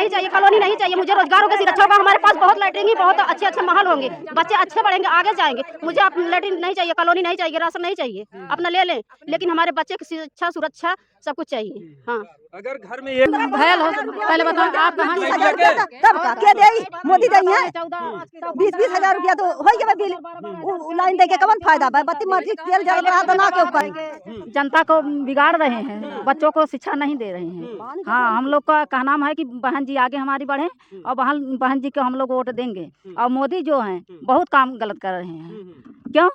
नहीं चाहिए, कॉलोनी नहीं चाहिए। मुझे रोजगारों की सुरक्षा होगा। हमारे पास बहुत लैट्रिन ही बहुत अच्छे महल होंगे, बच्चे अच्छे बढ़ेंगे, आगे जाएंगे। मुझे अब लैट्रिन नहीं चाहिए, कॉलोनी नहीं चाहिए, राशन नहीं चाहिए, अपना ले लें, लेकिन हमारे बच्चे की शिक्षा सुरक्षा सब कुछ चाहिए। हाँ, अगर घर में एक घायल हो पहले बताओ आप कहाँ से? 20,000 रुपया तब का के देई मोदी देई है 20,000 रुपया तो होई गए बिल लाइन दे के कौन फायदा बा? बत्ती मर्जी तेल जल रहा तो ना क्यों करेंगे? जनता को बिगाड़ रहे हैं, बच्चों को शिक्षा नहीं दे रहे हैं। हाँ, हम लोग का कहना है कि बहन जी आगे हमारी बढ़े और बहन जी को हम लोग वोट देंगे। और मोदी जो हैं बहुत काम गलत कर रहे हैं। क्यों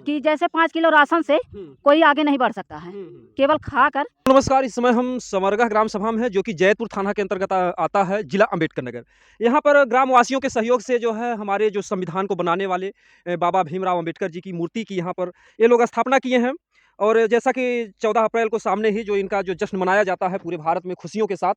कि जैसे 5 किलो राशन से कोई आगे नहीं बढ़ सकता है, केवल खाकर। नमस्कार, इस समय हम समरगा ग्राम सभा में है जो कि जैतपुर थाना के अंतर्गत आता है, जिला अंबेडकर नगर। यहाँ पर ग्रामवासियों के सहयोग से जो है हमारे जो संविधान को बनाने वाले बाबा भीमराव अंबेडकर जी की मूर्ति की यहाँ पर ये लोग स्थापना किए हैं। और जैसा कि 14 अप्रैल को सामने ही जो इनका जो जश्न मनाया जाता है पूरे भारत में खुशियों के साथ,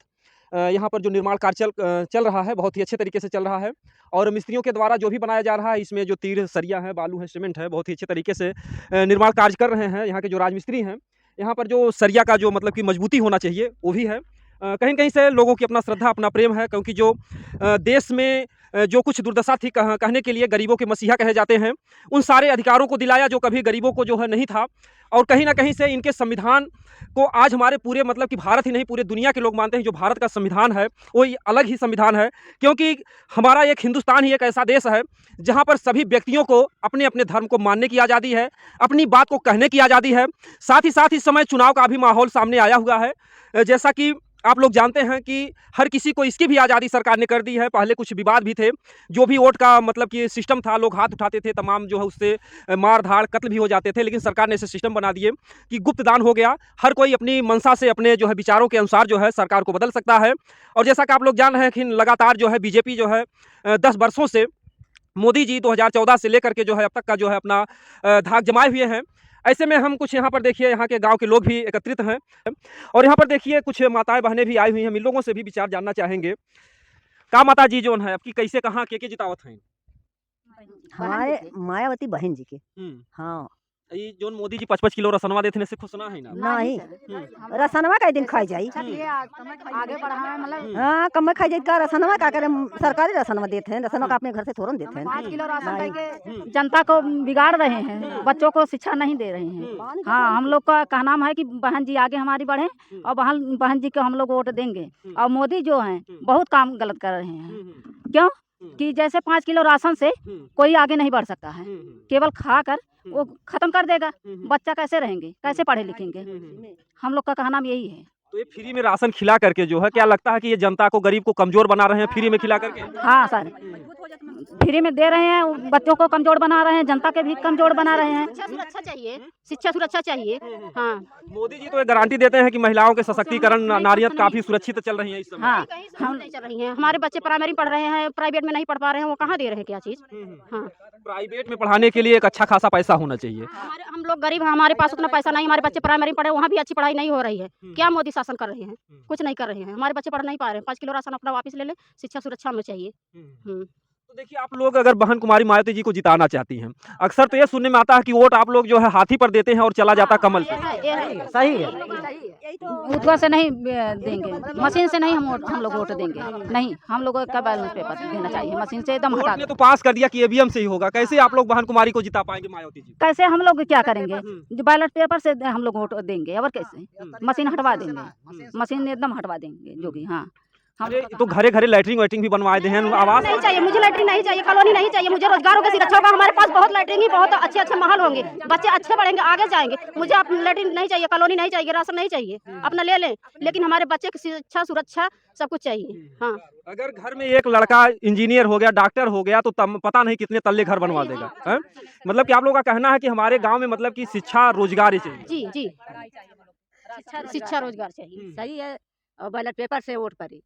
यहाँ पर जो निर्माण कार्य चल रहा है बहुत ही अच्छे तरीके से चल रहा है। और मिस्त्रियों के द्वारा जो भी बनाया जा रहा है, इसमें जो तीर सरिया है, बालू है, सीमेंट है, बहुत ही अच्छे तरीके से निर्माण कार्य कर रहे हैं यहाँ के जो राजमिस्त्री हैं। यहाँ पर जो सरिया का जो मतलब कि मजबूती होना चाहिए वो भी है। कहीं कहीं से लोगों की अपना श्रद्धा अपना प्रेम है, क्योंकि जो देश में जो कुछ दुर्दशा थी कहने के लिए गरीबों के मसीहा कहे जाते हैं, उन सारे अधिकारों को दिलाया जो कभी गरीबों को जो है नहीं था। और कहीं ना कहीं से इनके संविधान को आज हमारे पूरे मतलब कि भारत ही नहीं पूरे दुनिया के लोग मानते हैं जो भारत का संविधान है वो अलग ही संविधान है। क्योंकि हमारा एक हिंदुस्तान ही एक ऐसा देश है जहाँ पर सभी व्यक्तियों को अपने अपने धर्म को मानने की आज़ादी है, अपनी बात को कहने की आज़ादी है। साथ ही इस समय चुनाव का भी माहौल सामने आया हुआ है। जैसा कि आप लोग जानते हैं कि हर किसी को इसकी भी आज़ादी सरकार ने कर दी है। पहले कुछ विवाद भी थे, जो भी वोट का मतलब कि सिस्टम था, लोग हाथ उठाते थे, तमाम जो है उससे मार धाड़ कत्ल भी हो जाते थे। लेकिन सरकार ने ऐसे सिस्टम बना दिए कि गुप्त दान हो गया। हर कोई अपनी मंशा से अपने जो है विचारों के अनुसार जो है सरकार को बदल सकता है। और जैसा कि आप लोग जान रहे हैं कि लगातार जो है बीजेपी जो है 10 वर्षों से मोदी जी 2014 से लेकर के जो है अब तक का जो है अपना धाक जमाए हुए हैं। ऐसे में हम कुछ यहाँ पर देखिए यहाँ के गांव के लोग भी एकत्रित हैं और यहाँ पर देखिए कुछ माताएं बहनें भी आई हुई हैं। हम इन लोगों से भी विचार जानना चाहेंगे। का माता जी जो है आपकी कैसे कहाँ के जितावत हैं? हमारे मायावती बहन जी के। हाँ, ये जो मोदी जी 55 किलो रसनवा देते हैं, इससे सुना है ना? नहीं रसनवा का दिन खाई जाई। आगे बढ़ा मतलब हाँ, कम में खाई जाई का रसनवा का करे? सरकारी रसनवा देते हैं, रसनवा का अपने घर से थोड़न देते हैं। 5 किलो राशन करके जनता को बिगाड़ रहे हैं, बच्चों को शिक्षा नहीं दे रहे हैं। हाँ, हम लोग का कहना है कि बहन जी आगे हमारी बढ़े और बहन जी को हम लोग वोट देंगे। और मोदी जो हैं बहुत काम गलत कर रहे हैं। क्यों कि जैसे 5 किलो राशन से कोई आगे नहीं बढ़ सकता है, केवल खाकर वो खत्म कर देगा। बच्चा कैसे रहेंगे, कैसे पढ़े लिखेंगे? हम लोग का कहना यही है। तो ये फ्री में राशन खिला करके जो है क्या लगता है कि ये जनता को गरीब को कमजोर बना रहे हैं फ्री में खिला करके? हाँ सर, फ्री में दे रहे हैं, बच्चों को कमजोर बना रहे हैं, जनता के भी कमजोर बना रहे हैं। शिक्षा सुरक्षा चाहिए, शिक्षा सुरक्षा चाहिए। हाँ, मोदी जी तो ये गारंटी देते हैं कि महिलाओं के सशक्तिकरण नारियत काफी सुरक्षित चल रही है इस समय। हाँ, हम नहीं चल रही हैं। हमारे बच्चे प्राइमरी पढ़ रहे हैं, प्राइवेट में नहीं पढ़ पा रहे हैं, वो कहाँ दे रहे हैं क्या चीज़? हाँ, प्राइवेट में पढ़ाने के लिए एक अच्छा खासा पैसा होना चाहिए। हम लोग गरीब हैं, हमारे पास उतना पैसा नहीं। हमारे बच्चे प्राइमरी पढ़े, वहाँ भी अच्छी पढ़ाई नहीं हो रही है। क्या मोदी शासन कर रहे हैं? कुछ नहीं कर रहे हैं। हमारे बच्चे पढ़ नहीं पा रहे हैं। 5 किलो राशन अपना वापस ले ले, शिक्षा सुरक्षा हमें चाहिए। तो देखिए आप लोग अगर बहन कुमारी मायावती जी को जिताना चाहती हैं, अक्सर तो ये सुनने में आता है कि वोट आप लोग जो है हाथी पर देते हैं और चला जाता कमल पे। सही है। उठवा से नहीं देंगे, मशीन से नहीं हम लोग वोट देंगे। नहीं, हम लोग का बैलेंस पेपर देना चाहिए, मशीन से एकदम हटा ने तो पास कर दिया कि ईवीएम से ही होगा। कैसे आप लोग बहन कुमारी को जिता पाएंगे मायावती जी? कैसे हम लोग क्या करेंगे? जो बैलेट पेपर से हम लोग वोट देंगे और कैसे? मशीन हटवा देंगे, मशीन एकदम हटवा देंगे जो कि। हाँ, अरे तो घरे घरे लैटरिंग वैटरिंग भी बनवाए दे हैं। आवास नहीं चाहिए, मुझे लैट्रिन नहीं चाहिए, कॉलोनी नहीं चाहिए। मुझे रोजगारों की सुरक्षा होगा। हमारे पास बहुत लैट्रिन ही बहुत अच्छे महल होंगे, बच्चे अच्छे बढ़ेंगे, आगे जाएंगे। मुझे अब लैट्रिन नहीं चाहिए, कॉलोनी नहीं चाहिए, राशन नहीं चाहिए, अपना ले लें, लेकिन हमारे बच्चे की शिक्षा सुरक्षा सब कुछ चाहिए। हाँ, अगर घर में एक लड़का इंजीनियर हो गया, डॉक्टर हो गया, तो पता नहीं कितने तल्ले घर बनवा देगा है? मतलब कि आप लोगों का कहना है कि हमारे गाँव में मतलब कि शिक्षा रोजगार ही चाहिए। जी जी, शिक्षा रोजगार चाहिए। सही है। और बैलेट पेपर से वोट करी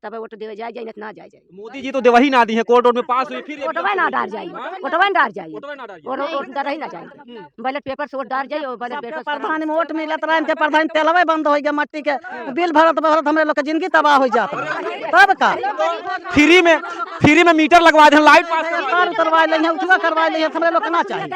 तब वोट दे जाए जाए ना जाए जाए। मोदी जी तो देवही ना दी है, कोर्ट में पास हुई फिर वोटवा ना डार जाइए, वोटवा ना डार जाइए, वोटवा ना डालिए। वोट डार ही ना जाइए। बैलेट पेपर से वोट डाल जाइए और बैलेट पेपर प्रधान में वोट मिलत रहे के प्रधान तेलवे बंद हो गया, मट्टी के बिल भरत भरत हमरे लोग के जिंदगी तबाह हो जात। तब का फ्री में मीटर लगवा दे, लाइट पास करवा ले, उठवा करवा ले, हमारे लोग ना चाहिए,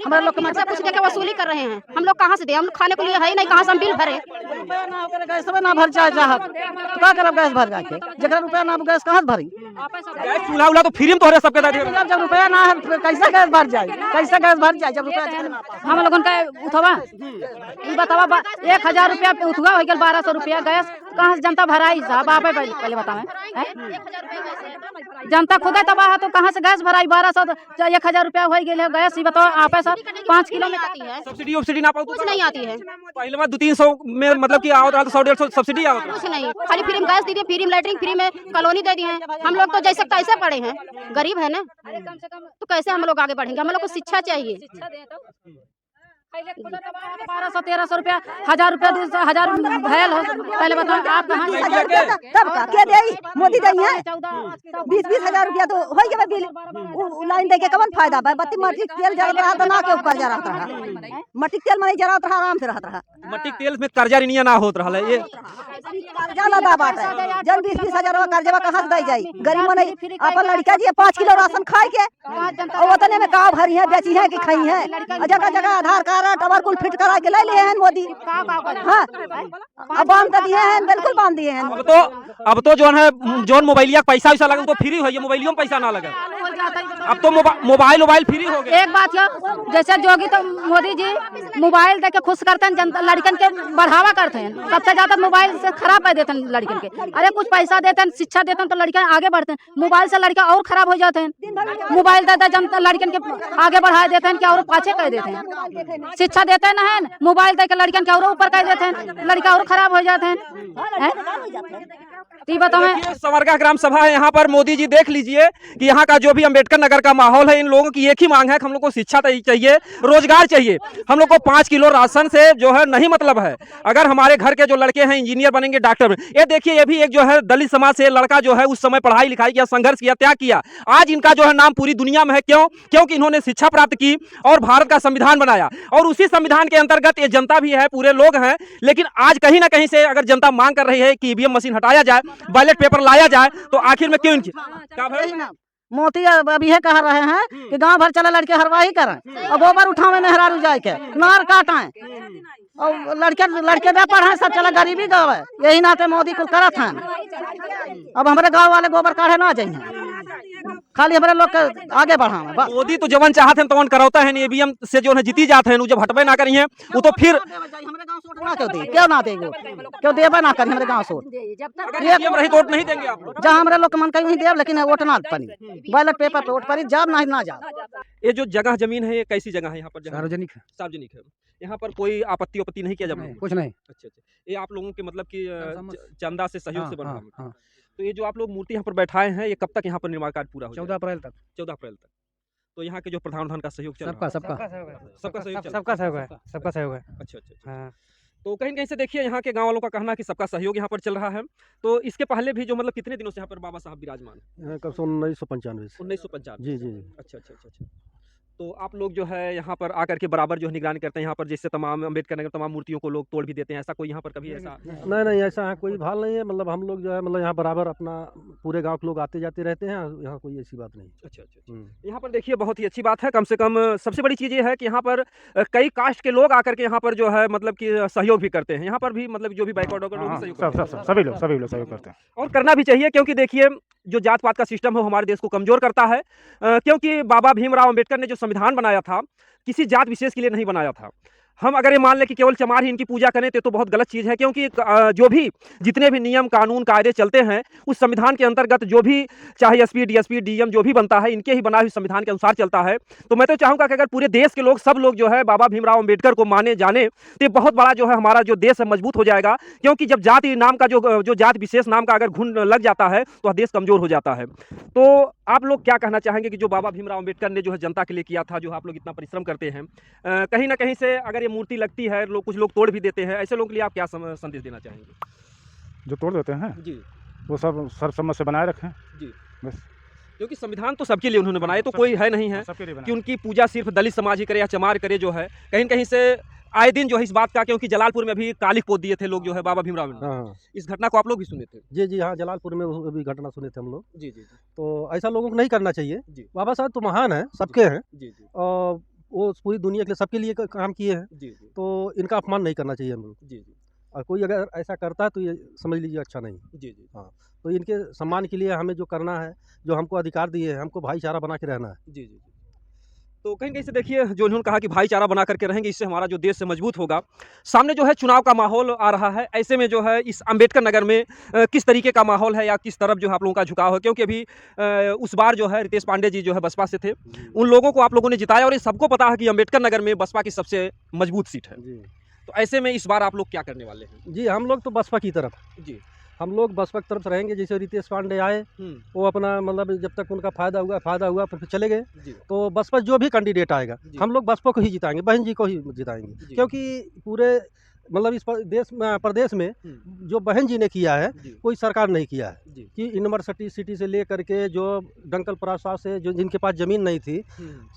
हमारे लोग पैसा कुछ देके वसूली कर रहे हैं। हम लोग कहाँ से दे, हम खाने के लिए है ही नहीं, कहाँ से हम बिल भरे। रुपया ना होकर गैस ना भर जाए चाहत तो क्या करब, गैस भर जाके जगह रुपया ना गैस कहाँ से भरी, गैस चूल्हा उला तो फ्री में तो हो सबके दे। जब रुपया ना है तो कैसे गैस भर जाए, कैसे गैस भर जाए जब रुपया हम लोगन का उठवा ई बतावा 1000 रुपया पे उठवा हो गया, 1200 रुपया गैस कहाँ से जनता भराई साहब, आप पहले बतावे। जनता खुद तबाह है तो कहाँ से गैस भराई, 1200 1000 रुपया हो गया गैस। ये बताओ आप सर 5 किलो में आती है सब्सिडी ना पाओ, कुछ नहीं आती है। पहले में 200-300 में मतलब कि आओ तो 100-150 सब्सिडी आओ, कुछ नहीं, खाली फ्री में गैस दे दिए, फ्री में लैट्रिन, फ्री में कॉलोनी दे दिए हैं। हम लोग तो जैसे तैसे पड़े हैं, गरीब है ना, तो कैसे हम लोग आगे बढ़ेंगे। हम लोग को शिक्षा चाहिए। 1200-1300 रुपया, 1000 रुपया 1000 भैल हो, पहले बताओ आप कहाँ तब का के दे मोदी दई है 20-20 हजार रुपया तो हो गया बिल, लाइन दे के कवन फायदा बा, बत्ती मट्टी तेल जरा रहा तो ना के ऊपर जरा रहा, मट्टी तेल में जरा रहा, आराम से रहता रहा। मट्टी तेल में कर्जा रिनिया ना होत रहा है, ये कर्जा लदा बात है, जब 20-20 हजार कर्जा कहाँ से दई जाई, गरीब मन अपन लड़का जी 5 किलो राशन खाए के और उतने में का भरी है, बेची है कि खाई है, जगह जगह आधार कार्ड टवर कुल फिट करा के ले लिए हैं मोदी। हाँ अब बांध दिए हैं, बिल्कुल बांध दिए हैं। अब तो जो है जोन मोबाइलिया पैसा वैसा लगा तो फ्री हो, ये मोबाइलियों में पैसा ना लगा, अब तो मोबाइल फ्री हो गया। एक बात है, जैसे जोगी तो मोदी जी मोबाइल दे के खुश करते हैं, जनता लड़कन के बढ़ावा करते हैं, सबसे ज्यादा मोबाइल से खराब कर देते हैं लड़कन के। अरे कुछ पैसा देते हैं, शिक्षा देते हैं तो लड़के आगे बढ़ते हैं, मोबाइल से लड़के और खराब हो जाते हैं। मोबाइल देते जनता लड़कन के आगे बढ़ा देते हैं, क्या और पाछे कर देते हैं। शिक्षा देते हैं ना है, मोबाइल दे के लड़कन के और ऊपर कर देते हैं, लड़का और खराब हो जाते हैं। बताओ समरगा ग्राम सभा है, यहाँ पर मोदी जी देख लीजिए कि यहाँ का जो भी अम्बेडकर नगर का माहौल है, इन लोगों की एक ही मांग है कि हम लोग को शिक्षा चाहिए, रोजगार चाहिए। हम लोग को 5 किलो राशन से जो है नहीं मतलब है, अगर हमारे घर के जो लड़के हैं इंजीनियर बनेंगे, डॉक्टर। ये देखिए, ये भी एक जो है दलित समाज से लड़का जो है उस समय पढ़ाई लिखाई किया, संघर्ष किया, त्याग किया, आज इनका जो है नाम पूरी दुनिया में है। क्यों? क्योंकि इन्होंने शिक्षा प्राप्त की और भारत का संविधान बनाया, और उसी संविधान के अंतर्गत ये जनता भी है, पूरे लोग हैं। लेकिन आज कहीं ना कहीं से अगर जनता मांग कर रही है कि ईवीएम मशीन हटाया जाए, बैलेट पेपर लाया जाए, तो आखिर में क्यों इनकी मोती अभी है कह रहे हैं कि गांव भर चला लड़के हरवाही करें और गोबर उठावे मेहरारू जाए के नार काटें और लड़के दे पढ़े, सब चला गरीबी गाँव है, यही नाते मोदी को करत हैं। अब हमारे गाँव वाले गोबर काढ़े ना जाइए, खाली हमारे लोग के आगे बढ़ाना। मोदी तो जवन चाहते हैं तवन करौता है, ईवीएम से जो है जीती जाते हैं, जब हटबे ना करिए वो तो फिर क्यों ना देंगे, क्यों देवे ना करिए हमारे गाँव सोट, रही तो वोट नहीं देंगे आप। जहाँ हमारे लोग मन कहीं देव, लेकिन वोट ना पड़ी, बैलेट पेपर पे वोट पड़ी, जब ना जा। ये जो जगह जमीन है, ये कैसी जगह है? यहाँ पर सार्वजनिक है, सार्वजनिक है, यहाँ पर कोई आपत्ति नहीं किया जब कुछ नहीं। अच्छा, ये आप लोगों के मतलब कि चंदा से सहयोग से बन रहा है। हाँ। तो ये जो आप लोग मूर्ति यहाँ पर बैठाए हैं, ये कब तक यहाँ पर निर्माण कार्य पूरा हो? 14 अप्रैल तक। 14 अप्रैल तक। तो यहाँ के जो प्रधान का सहयोग चल रहा है, सबका सहयोग है। अच्छा। तो कहीं कहीं से देखिए, यहाँ के गाँव वालों का कहना है कि सबका सहयोग यहाँ पर चल रहा है। तो इसके पहले भी जो मतलब कितने दिनों से यहाँ पर बाबा साहब विराजमान? कब से 1995 से। 1995। जी। अच्छा। तो आप लोग जो है यहाँ पर आकर के बराबर जो है निगरानी करते हैं, यहाँ पर जैसे तमाम अम्बेडकर नगर तमाम मूर्तियों को लोग तोड़ भी देते हैं, ऐसा कोई यहाँ पर कभी ऐसा? नहीं, ऐसा है कोई भाल नहीं है। मतलब हम लोग जो है मतलब यहाँ बराबर अपना पूरे गांव के लोग आते जाते रहते हैं, यहाँ कोई ऐसी बात नहीं। अच्छा। यहाँ पर देखिए, बहुत ही अच्छी बात है। कम से कम सबसे बड़ी चीज़ ये है कि यहाँ पर कई कास्ट के लोग आकर के यहाँ पर जो है मतलब कि सहयोग भी करते हैं। यहाँ पर भी मतलब जो भी बैकवर्ड सभी लोग सहयोग करते हैं, और करना भी चाहिए, क्योंकि देखिए जो जात पात का सिस्टम है हमारे देश को कमजोर करता है। क्योंकि बाबा भीमराव अंबेडकर ने जो संविधान बनाया था, किसी जात विशेष के लिए नहीं बनाया था। हम अगर ये मान लें कि केवल चमार ही इनकी पूजा करें तो बहुत गलत चीज़ है, क्योंकि जो भी जितने भी नियम कानून कायदे चलते हैं उस संविधान के अंतर्गत जो भी चाहे एसपी डीएसपी डीएम जो भी बनता है, इनके ही बनाए हुए संविधान के अनुसार चलता है। तो मैं तो चाहूँगा कि अगर पूरे देश के लोग सब लोग जो है बाबा भीमराव अम्बेडकर को माने जाने, तो बहुत बड़ा जो है हमारा जो देश है मजबूत हो जाएगा। क्योंकि जब जाति नाम का जो जात विशेष नाम का अगर घुन लग जाता है तो देश कमजोर हो जाता है। तो आप लोग क्या कहना चाहेंगे कि जो बाबा भीमराव अम्बेडकर ने जो है जनता के लिए किया था, जो आप लोग इतना परिश्रम करते हैं, कहीं ना कहीं से अगर ये मूर्ति लगती है, कुछ लोग तोड़ भी देते हैं, ऐसे लोगों के लिए आप क्या संदेश देना चाहेंगे? जो तोड़ देते हैं जी, वो सब सर्वसम्मत से बनाए रखें जी, बस। क्योंकि संविधान तो सबके लिए उन्होंने बनाए, तो कोई है नहीं है कि उनकी पूजा सिर्फ दलित समाज ही करे या चमार करे। जो है कहीं कहीं से आए दिन जो है इस बात का, क्योंकि जलालपुर में भी कालिक पोत दिए थे लोग जो है बाबा भीमराव ने, हाँ इस घटना को आप लोग भी सुने थे? जी जी हाँ, जलालपुर में वो भी घटना सुने थे हम लोग। जी जी जी तो ऐसा लोगों को नहीं करना चाहिए। जी बाबा साहब तो महान हैं, सबके हैं, जी जी और वो पूरी दुनिया के लिए सबके लिए काम किए हैं, जी जी तो इनका अपमान नहीं करना चाहिए हम लोग। जी जी और कोई अगर ऐसा करता है तो ये समझ लीजिए अच्छा नहीं। जी जी तो इनके सम्मान के लिए हमें जो करना है, जो हमको अधिकार दिए हैं, हमको भाईचारा बना के रहना है। जी जी। तो कहीं कहीं से देखिए जो इन्होंने कहा कि भाईचारा बना करके रहेंगे, इससे हमारा जो देश से मजबूत होगा। सामने जो है चुनाव का माहौल आ रहा है, ऐसे में जो है इस अंबेडकर नगर में किस तरीके का माहौल है या किस तरफ जो है आप लोगों का झुकाव है? क्योंकि अभी उस बार जो है रितेश पांडे जी जो है बसपा से थे, उन लोगों को आप लोगों ने जिताया और ये सबको पता है कि अंबेडकर नगर में बसपा की सबसे मजबूत सीट है। जी तो ऐसे में इस बार आप लोग क्या करने वाले हैं? जी, हम लोग तो बसपा की तरफ, जी हम लोग बसपा की तरफ रहेंगे। जैसे रितेश पांडे आए, वो अपना मतलब जब तक उनका फायदा हुआ फिर चले गए। जी तो बसपा जो भी कैंडिडेट आएगा, जी। हम लोग बसपा को ही जिताएंगे, बहन जी को ही जिताएंगे। जी। क्योंकि पूरे मतलब इस प्रदेश में जो बहन जी ने किया है, जी कोई सरकार नहीं किया है। जी कि यूनिवर्सिटी सिटी से ले करके जो डंकल प्रसाद से जो जिनके पास ज़मीन नहीं थी,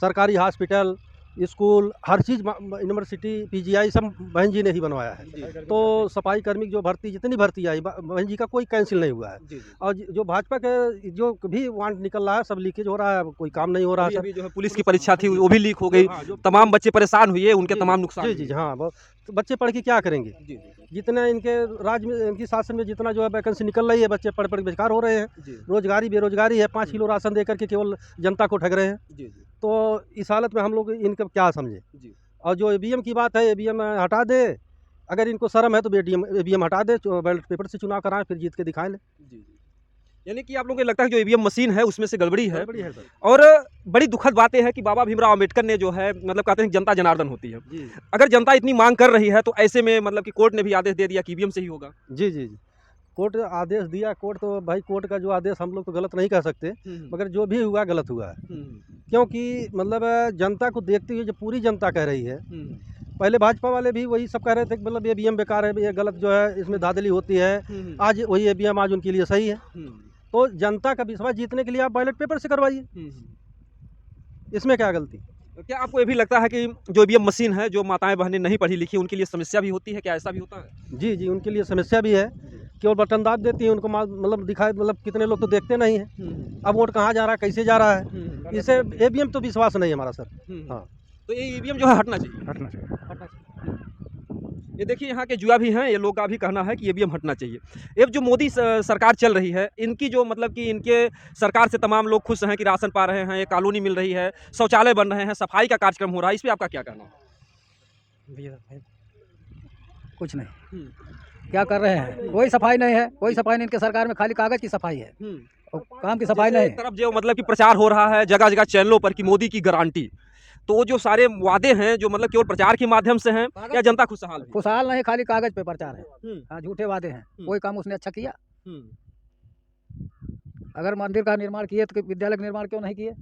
सरकारी हॉस्पिटल, स्कूल, हर चीज़ यूनिवर्सिटी, पीजीआई सब बहन जी ने ही बनवाया है। जी तो सफाई कर्मी जो भर्ती, जितनी भर्ती आई बहन जी का कोई कैंसिल नहीं हुआ है। जी और जो भाजपा के जो भी वांट निकल रहा है, सब लीकेज हो रहा है, कोई काम नहीं हो रहा है। अभी जो है पुलिस की परीक्षा थी वो भी लीक हो गई, तमाम बच्चे परेशान हुए, उनके तमाम नुकसान जी जी हाँ, तो बच्चे पढ़ के क्या करेंगे? जी जितने इनके राज्य में, इनकी शासन में जितना जो है वैकेंसी निकल रही है, बच्चे पढ़ पढ़ के बेकार हो रहे हैं। जी रोजगारी बेरोजगारी है, 5 किलो राशन दे करके केवल जनता को ठग रहे हैं। जी तो इस हालत में हम लोग इनका क्या समझे? जी और जो ईवीएम की बात है, ईवीएम हटा दे, अगर इनको शर्म है तो ईवीएम हटा दे, बैलेट पेपर से चुनाव कराएं, फिर जीत के दिखाएं ले। जी यानी कि आप लोगों को लगता है कि जो ईवीएम मशीन है उसमें से गड़बड़ी है। गड़बड़ी है सर। और बड़ी दुखद बात यह है कि बाबा भीमराव अम्बेडकर ने जो है मतलब कहते हैं जनता जनार्दन होती है। जी अगर जनता इतनी मांग कर रही है तो ऐसे में मतलब कि कोर्ट ने भी आदेश दे दिया कि ईवीएम से ही होगा। जी जी जी, कोर्ट आदेश दिया। कोर्ट तो भाई, कोर्ट का जो आदेश हम लोग तो गलत नहीं कह सकते, मगर जो भी हुआ गलत हुआ है। क्योंकि मतलब जनता को देखते हुए जो पूरी जनता कह रही है, पहले भाजपा वाले भी वही सब कह रहे थे कि मतलब ईवीएम बेकार है, ये गलत जो है, इसमें धांधली होती है। आज वही ईवीएम आज उनके लिए सही है। तो जनता का विश्वास जीतने के लिए आप बैलेट पेपर से करवाइए, इसमें क्या गलती? क्या आपको ये भी लगता है कि जो ईवीएम मशीन है, जो माताएं बहनें नहीं पढ़ी लिखी, उनके लिए समस्या भी होती है? क्या ऐसा भी होता है? जी जी, उनके लिए समस्या भी है। केवल बटन दाब देती है, उनको मतलब दिखाए, मतलब कितने लोग तो देखते नहीं हैं। अब वोट कहाँ जा रहा है, कैसे जा रहा है, इसे ईवीएम तो विश्वास नहीं है हमारा सर। हाँ, तो ये ईवीएम जो है हटना चाहिए। हटना चाहिए। ये देखिए यहाँ के जुआ भी हैं, ये लोग का भी कहना है कि ईवीएम हटना चाहिए। ये जो मोदी सरकार चल रही है, इनकी जो मतलब कि इनके सरकार से तमाम लोग खुश हैं कि राशन पा रहे हैं, कॉलोनी मिल रही है, शौचालय बन रहे हैं, सफाई का कार्यक्रम हो रहा है, इस पर आपका क्या कहना है? कुछ नहीं, क्या कर रहे हैं? कोई सफाई नहीं है, कोई सफाई नहीं। इनके सरकार में खाली कागज की सफाई है और काम की सफाई नहीं। एक तरफ जो मतलब कि प्रचार हो रहा है जगह जगह चैनलों पर कि मोदी की गारंटी, तो वो जो सारे वादे हैं जो मतलब केवल प्रचार के माध्यम से हैं या जनता खुशहाल है? खुशहाल नहीं, खाली कागज पे प्रचार है। हाँ, झूठे वादे हैं। कोई काम उसने अच्छा किया? अगर मंदिर का निर्माण किए तो विद्यालय का निर्माण क्यों नहीं किए?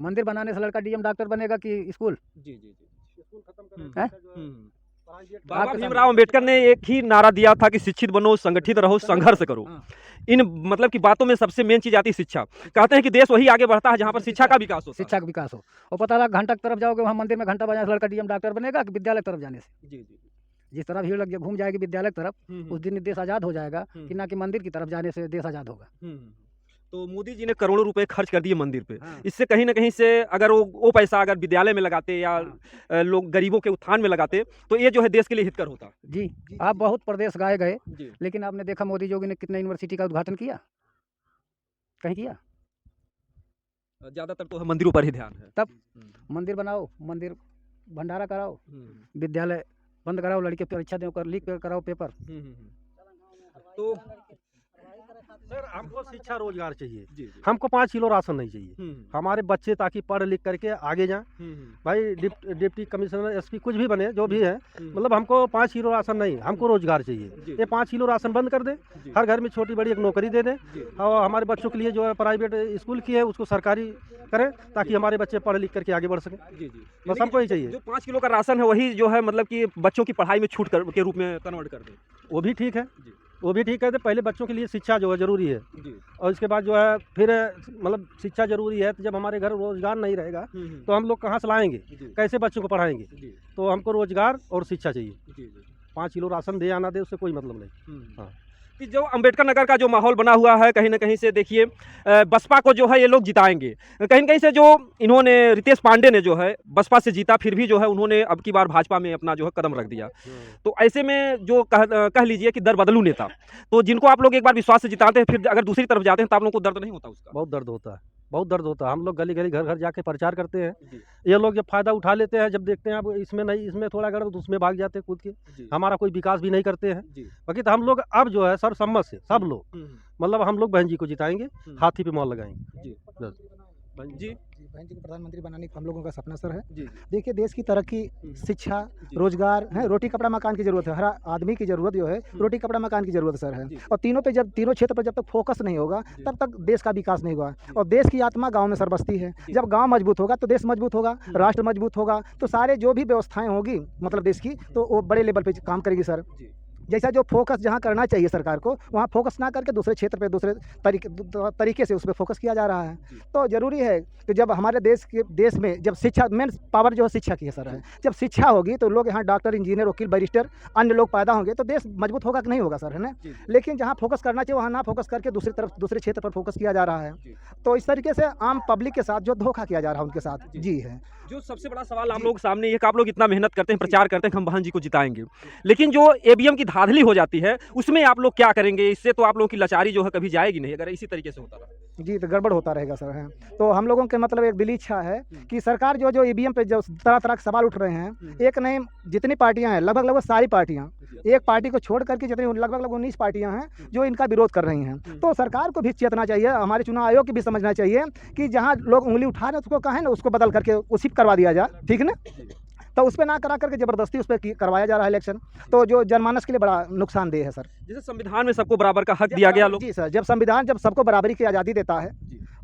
मंदिर बनाने से लड़का डीएम डॉक्टर बनेगा कि स्कूल? जी जी जी, स्कूल है? बाबा भीमराव अम्बेडकर ने एक ही नारा दिया था कि शिक्षित बनो, संगठित रहो, संघर्ष करो। इन मतलब की बातों में सबसे मेन चीज आती है शिक्षा। कहते हैं कि देश वही आगे बढ़ता है जहाँ पर शिक्षा का विकास हो। शिक्षा का विकास हो। और पता लगा घंटा की तरफ जाओगे, वहाँ मंदिर में घंटा बजाने से लड़का डीएम डॉक्टर बनेगा कि विद्यालय की तरफ जाने से? जी जी, जिस तरह भीड़ लग घूम जाएगी विद्यालय की तरफ, उस दिन देश आज़ाद हो जाएगा, कि ना कि मंदिर की तरफ जाने से देश आज़ाद होगा। तो मोदी जी ने करोड़ों रुपए खर्च कर दिए मंदिर पे। हाँ। इससे कहीं ना कहीं से अगर वो पैसा अगर विद्यालय में लगाते या लोग गरीबों के उत्थान में लगाते तो ये जो है देश के लिए हितकर होता। जी, आप बहुत प्रदेश गए, जी। लेकिन आपने देखा मोदी योगी ने कितने यूनिवर्सिटी का उद्घाटन किया? कहीं किया? ज्यादातर तो मंदिरों पर ही ध्यान है। तब मंदिर बनाओ, मंदिर भंडारा कराओ, विद्यालय बंद कराओ, लड़के परीक्षा देकर लीक कराओ पेपर। तो सर हमको शिक्षा रोजगार चाहिए, जी, जी। हमको 5 किलो राशन नहीं चाहिए। हमारे बच्चे ताकि पढ़ लिख करके आगे जाएं। भाई डिप्टी कमिश्नर, एसपी कुछ भी बने, जो भी है, मतलब हमको 5 किलो राशन नहीं, हमको रोजगार चाहिए। ये 5 किलो राशन बंद कर दे, हर घर में छोटी बड़ी एक नौकरी दे दे, और हमारे बच्चों के लिए जो है प्राइवेट स्कूल की है उसको सरकारी करें, ताकि हमारे बच्चे पढ़ लिख करके आगे बढ़ सकें। जी जी, बस हमको ही चाहिए। जो 5 किलो का राशन है वही जो है मतलब कि बच्चों की पढ़ाई में छूट के रूप में कन्वर्ट कर दे, वो भी ठीक है। वो भी ठीक कहते, पहले बच्चों के लिए शिक्षा जो है ज़रूरी है, जी। और इसके बाद जो है फिर मतलब शिक्षा ज़रूरी है, तो जब हमारे घर रोज़गार नहीं रहेगा तो हम लोग कहाँ से लाएंगे, कैसे बच्चों को पढ़ाएंगे। तो हमको रोज़गार और शिक्षा चाहिए। 5 किलो राशन दे आना दे, उससे कोई मतलब नहीं। हाँ, कि जो अंबेडकर नगर का जो माहौल बना हुआ है, कहीं ना कहीं से देखिए बसपा को जो है ये लोग जिताएंगे। कहीं न कहीं से जो इन्होंने रितेश पांडे ने जो है बसपा से जीता, फिर भी जो है उन्होंने अब की बार भाजपा में अपना जो है कदम रख दिया। तो ऐसे में जो कह लीजिए कि दर बदलू नेता, तो जिनको आप लोग एक बार विश्वास से जिताते हैं, फिर अगर दूसरी तरफ जाते हैं तो आप लोगों को दर्द नहीं होता उसका? बहुत दर्द होता है, बहुत दर्द होता है। हम लोग गली गली घर घर जाके प्रचार करते हैं, ये लोग जब फ़ायदा उठा लेते हैं, जब देखते हैं अब इसमें नहीं, इसमें थोड़ा गड़बड़, तो उसमें भाग जाते हैं कूद के। हमारा कोई विकास भी नहीं करते हैं। बाकी तो हम लोग अब जो है सर्वसम्मत से सब लोग मतलब हम लोग बहन जी को जिताएंगे, हाथी पे मोहर लगाएंगे। जी बहन जी को प्रधानमंत्री बनाने का हम लोगों का सपना सर है। जी। देखिए देश की तरक्की, शिक्षा, रोजगार है, रोटी कपड़ा मकान की जरूरत है, हर आदमी की जरूरत जो है रोटी कपड़ा मकान की जरूरत सर है। और तीनों पे जब तीनों क्षेत्र पर जब तक फोकस नहीं होगा तब तक देश का विकास नहीं होगा। और देश की आत्मा गांव में सर बसती है। जब गांव मजबूत होगा तो देश मजबूत होगा, राष्ट्र मजबूत होगा, तो सारे जो भी व्यवस्थाएं होगी मतलब देश की, तो वो बड़े लेवल पे काम करेगी सर। जैसा जो फोकस जहाँ करना चाहिए सरकार को, वहाँ फोकस ना करके दूसरे क्षेत्र पे दूसरे तरीके से उस पर फोकस किया जा रहा है। तो ज़रूरी है कि जब हमारे देश में जब शिक्षा, मेन पावर जो है शिक्षा की है सर है। जब शिक्षा होगी तो लोग यहाँ डॉक्टर, इंजीनियर, वकील, बैरिस्टर, अन्य लोग पैदा होंगे तो देश मजबूत होगा कि नहीं होगा सर, है ना। लेकिन जहाँ फोकस करना चाहिए वहाँ ना फोकस करके दूसरी तरफ दूसरे क्षेत्र पर फोकस किया जा रहा है। तो इस तरीके से आम पब्लिक के साथ जो धोखा किया जा रहा है उनके साथ जी है। जो सबसे बड़ा सवाल आप लोग सामने ये कि आप लोग इतना मेहनत करते हैं, प्रचार करते हैं कि हम बहन जी को जिताएंगे, लेकिन जो ईवीएम की धांधली हो जाती है उसमें आप लोग क्या करेंगे? इससे तो आप लोगों की लाचारी जो है कभी जाएगी नहीं, अगर इसी तरीके से होता रहा। जी, तो गड़बड़ होता रहेगा सर है। तो हम लोगों के मतलब एक दिली इच्छा है कि सरकार जो ईवीएम पे जो तरह तरह के सवाल उठ रहे हैं, एक नहीं जितनी पार्टियां हैं, लगभग सारी पार्टियां, एक पार्टी को छोड़ करके जितनी लगभग 19 पार्टियां हैं जो इनका विरोध कर रही हैं। तो सरकार को भी चेतना चाहिए, हमारे चुनाव आयोग को भी समझना चाहिए कि जहाँ लोग उंगली उठा रहे हैं उसको कहें ना, उसको बदल करके उसी करवा दिया जाए, ठीक ना। तो उस पर ना करा करके ज़बरदस्ती उस पर करवाया जा रहा है इलेक्शन, तो जो जनमानस के लिए बड़ा नुकसानदेह है सर। जैसे संविधान में सबको बराबर का हक दिया गया लोग। जी सर, जब संविधान जब सबको बराबरी की आज़ादी देता है,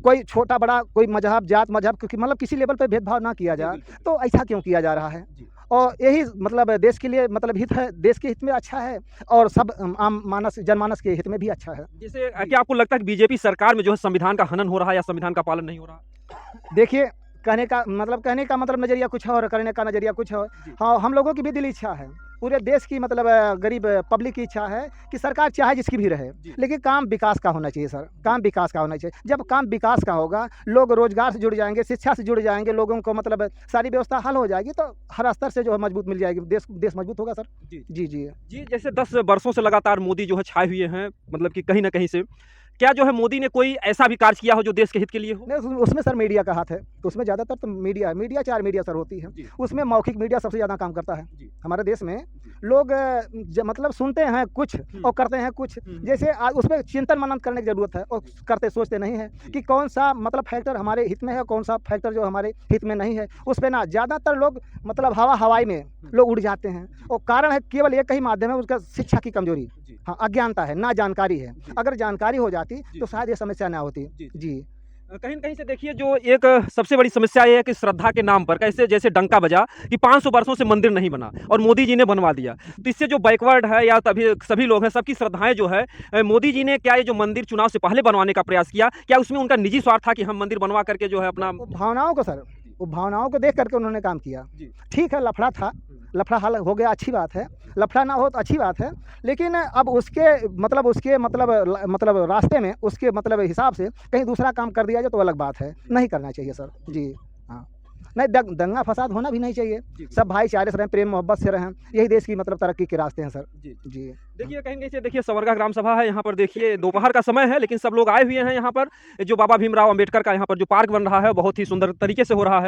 कोई छोटा बड़ा, कोई मजहब, जात मजहब, क्योंकि मतलब किसी लेवल पे भेदभाव ना किया जाए, तो ऐसा क्यों किया जा रहा है? और यही मतलब देश के लिए मतलब हित है, देश के हित में अच्छा है और सब आम मानस जनमानस के हित में भी अच्छा है। जैसे क्या आपको लगता है कि बीजेपी सरकार में जो है संविधान का हनन हो रहा है या संविधान का पालन नहीं हो रहा? देखिए कहने का मतलब नज़रिया कुछ है और करने का नज़रिया कुछ है। हाँ, हम लोगों की भी दिल इच्छा है, पूरे देश की मतलब गरीब पब्लिक की इच्छा है कि सरकार चाहे जिसकी भी रहे, लेकिन काम विकास का होना चाहिए सर, काम विकास का होना चाहिए। जब काम विकास का होगा, लोग रोजगार से जुड़ जाएंगे, शिक्षा से जुड़ जाएंगे, लोगों को मतलब सारी व्यवस्था हल हो जाएगी, तो हर स्तर से जो है मजबूत मिल जाएगी, देश मजबूत होगा सर। जी जी जी जी। जैसे 10 वर्षों से लगातार मोदी जो है छाए हुए हैं, मतलब कि कहीं ना कहीं से क्या जो है मोदी ने कोई ऐसा भी कार्य किया हो जो देश के हित के लिए हो? नहीं, उसमें सर मीडिया का हाथ है, तो उसमें ज़्यादातर तो मीडिया 4 मीडिया सर होती है, उसमें मौखिक मीडिया सबसे ज़्यादा काम करता है। हमारे देश में लोग मतलब सुनते हैं कुछ और करते हैं कुछ। जैसे उसमें चिंतन मनन करने की ज़रूरत है, और करते सोचते नहीं है कि कौन सा मतलब फैक्टर हमारे हित में है, कौन सा फैक्टर जो हमारे हित में नहीं है। उस पर ना ज़्यादातर लोग मतलब हवाई में लोग उड़ जाते हैं, और कारण है केवल एक ही माध्यम है, उसका शिक्षा की कमजोरी, हाँ, अज्ञानता है, ना जानकारी है। अगर जानकारी हो जाती तो शायद ये समस्या ना होती। जी कहीं न कहीं से देखिए जो एक सबसे बड़ी समस्या ये है कि श्रद्धा के नाम पर कैसे जैसे डंका बजा कि 500 वर्षों से मंदिर नहीं बना और मोदी जी ने बनवा दिया। तो इससे जो बैकवर्ड है या तभी सभी लोग हैं, सबकी श्रद्धाएं जो है, मोदी जी ने क्या ये जो मंदिर चुनाव से पहले बनवाने का प्रयास किया, क्या उसमें उनका निजी स्वार्थ था कि हम मंदिर बनवा करके जो है अपना भावनाओं को सर, वो भावनाओं को देख करके उन्होंने काम किया। ठीक है, लफड़ा था, लफड़ा हल हो गया, अच्छी बात है, लफड़ा ना हो तो अच्छी बात है, लेकिन अब उसके मतलब रास्ते में उसके मतलब हिसाब से कहीं दूसरा काम कर दिया जाए तो अलग बात है, नहीं करना चाहिए सर। जी हाँ, नहीं दंगा फसाद होना भी नहीं चाहिए, सब भाईचारे से रहें, प्रेम मोहब्बत से रहें, यही देश की मतलब तरक्की के रास्ते हैं सर। जी देखिए कहीं से देखिए समरगा ग्राम सभा है यहाँ पर, देखिए दोपहर का समय है लेकिन सब लोग आए हुए हैं यहाँ पर। जो बाबा भीमराव अंबेडकर का यहाँ पर जो पार्क बन रहा है बहुत ही सुंदर तरीके से हो रहा है।